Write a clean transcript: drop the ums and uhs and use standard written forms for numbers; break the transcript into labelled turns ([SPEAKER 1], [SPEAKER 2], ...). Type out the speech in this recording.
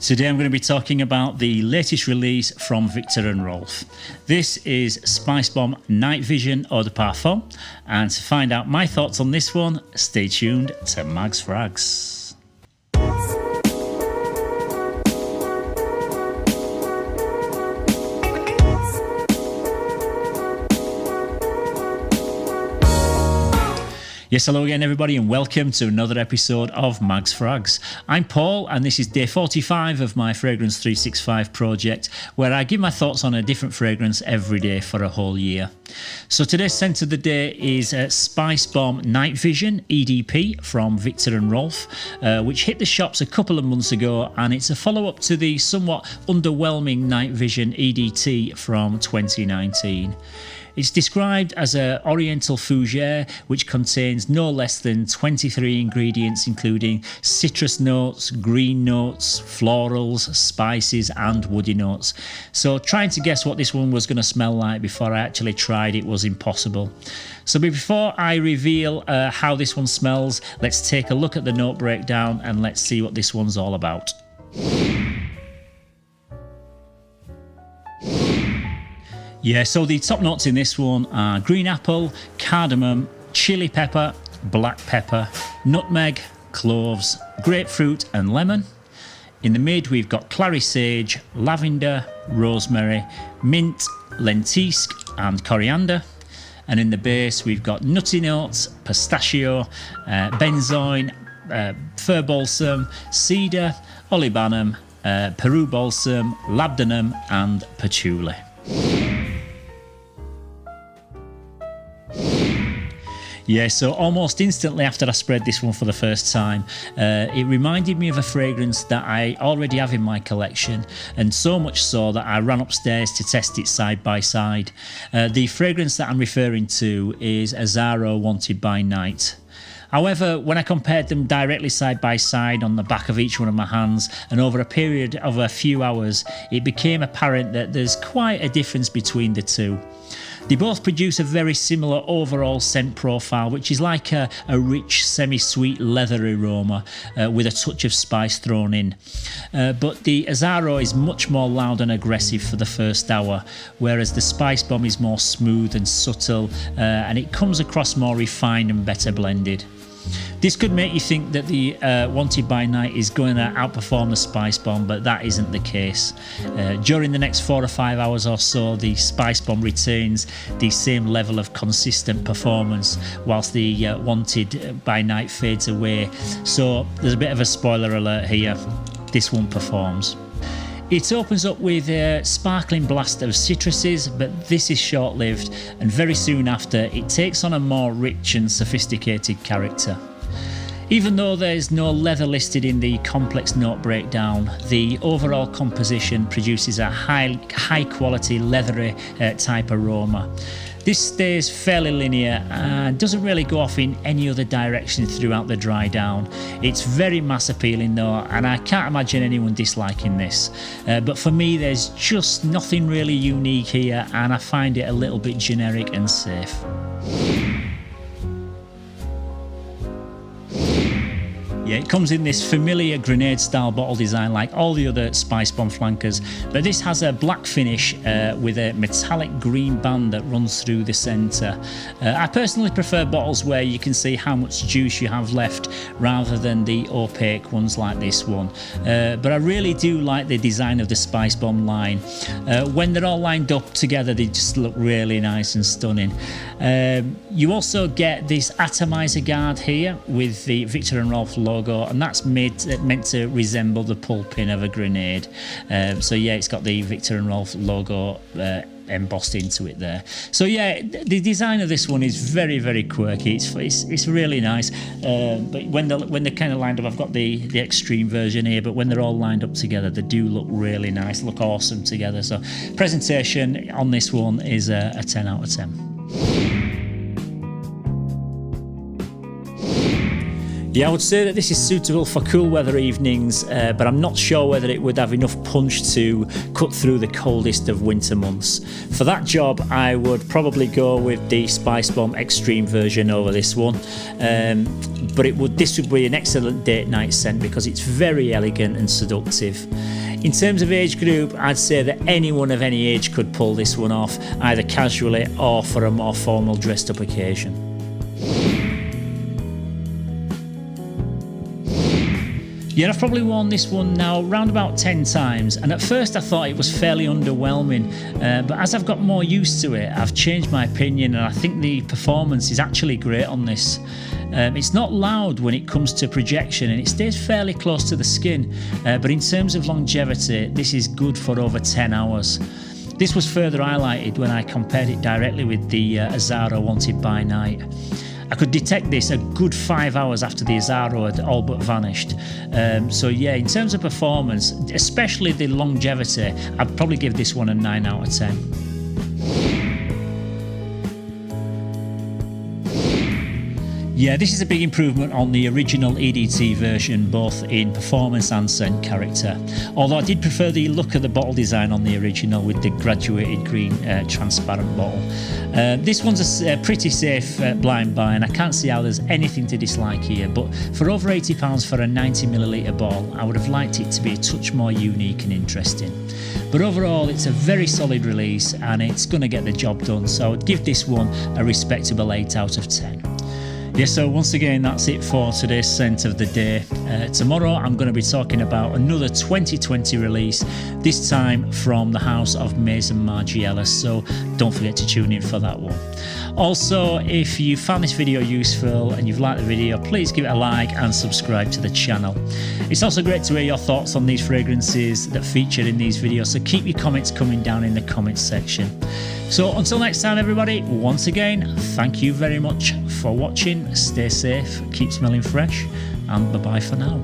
[SPEAKER 1] Today I'm going to be talking about the latest release from Viktor & Rolf. This is SPICEBOMB Night Vision Eau de Parfum, and to find out my thoughts on this one, stay tuned to Mags Frags. Yes, hello again everybody and welcome to another episode of Mags Frags. I'm Paul and this is day 45 of my Fragrance 365 project, where I give my thoughts on a different fragrance every day for a whole year. So today's scent of the day is SPICEBOMB Night Vision EDP from Viktor & Rolf, which hit the shops a couple of months ago, and it's a follow-up to the somewhat underwhelming Night Vision EDT from 2019. It's described as an Oriental fougere which contains no less than 23 ingredients, including citrus notes, green notes, florals, spices and woody notes. So trying to guess what this one was going to smell like before I actually tried it was impossible. So before I reveal how this one smells, let's take a look at the note breakdown and let's see what this one's all about. Yeah, so the top notes in this one are green apple, cardamom, chili pepper, black pepper, nutmeg, cloves, grapefruit and lemon. In the mid we've got Clary sage, lavender, rosemary, mint, lentisque and coriander. And in the base we've got nutty notes, pistachio, benzoin, fir balsam, cedar, olibanum, Peru balsam, labdanum and patchouli. Yeah, so almost instantly after I sprayed this one for the first time, it reminded me of a fragrance that I already have in my collection, and so much so that I ran upstairs to test it side by side. The fragrance that I'm referring to is Azzaro Wanted by Night. However, when I compared them directly side by side on the back of each one of my hands, and over a period of a few hours, it became apparent that there's quite a difference between the two. They both produce a very similar overall scent profile, which is like a rich, semi-sweet leather aroma with a touch of spice thrown in. But the Azzaro is much more loud and aggressive for the first hour, whereas the SPICEBOMB is more smooth and subtle, and it comes across more refined and better blended. This could make you think that the Wanted by Night is going to outperform the SPICEBOMB, but that isn't the case. During the next 4 or 5 hours or so, the SPICEBOMB retains the same level of consistent performance, whilst the Wanted by Night fades away. So there's a bit of a spoiler alert here. This one performs. It opens up with a sparkling blast of citruses, but this is short-lived, and very soon after it takes on a more rich and sophisticated character. Even though there's no leather listed in the complex note breakdown, the overall composition produces a high quality leathery type aroma. This stays fairly linear and doesn't really go off in any other direction throughout the dry down. It's very mass appealing though, and I can't imagine anyone disliking this. But for me there's just nothing really unique here, and I find it a little bit generic and safe. Yeah, it comes in this familiar grenade style bottle design like all the other SPICEBOMB flankers, but this has a black finish with a metallic green band that runs through the centre. I personally prefer bottles where you can see how much juice you have left rather than the opaque ones like this one. But I really do like the design of the SPICEBOMB line. When they're all lined up together they just look really nice and stunning. You also get this atomizer guard here with the Viktor & Rolf logo, and that's meant to resemble the pull pin of a grenade. So yeah, it's got the Viktor & Rolf logo embossed into it there. So yeah, the design of this one is very, very quirky. It's really nice. But when they're kind of lined up, I've got the extreme version here, but when they're all lined up together, they do look really nice, look awesome together. So presentation on this one is a 10 out of 10. Yeah, I would say that this is suitable for cool weather evenings, but I'm not sure whether it would have enough punch to cut through the coldest of winter months. For that job, I would probably go with the SPICEBOMB Extreme version over this one, but this would be an excellent date night scent because it's very elegant and seductive. In terms of age group, I'd say that anyone of any age could pull this one off, either casually or for a more formal dressed up occasion. Yeah, I've probably worn this one now around about 10 times, and at first I thought it was fairly underwhelming, but as I've got more used to it, I've changed my opinion, and I think the performance is actually great on this. It's not loud when it comes to projection, and it stays fairly close to the skin, but in terms of longevity, this is good for over 10 hours. This was further highlighted when I compared it directly with the Azzaro Wanted by Night. I could detect this a good 5 hours after the Azzaro had all but vanished. So yeah, in terms of performance, especially the longevity, I'd probably give this one a 9 out of 10. Yeah, this is a big improvement on the original EDT version, both in performance and scent character. Although I did prefer the look of the bottle design on the original with the graduated green transparent bottle. This one's a pretty safe blind buy, and I can't see how there's anything to dislike here, but for over £80 for a 90ml bottle, I would have liked it to be a touch more unique and interesting. But overall, it's a very solid release and it's going to get the job done, so I would give this one a respectable 8 out of 10. Yeah, so once again, that's it for today's scent of the day. Tomorrow I'm going to be talking about another 2020 release, this time from the house of Maison Margiela, so don't forget to tune in for that one. Also, if you found this video useful and you've liked the video, please give it a like and subscribe to the channel. It's also great to hear your thoughts on these fragrances that featured in these videos, so keep your comments coming down in the comments section. So until next time everybody, once again, thank you very much for watching, stay safe, keep smelling fresh, and bye bye for now.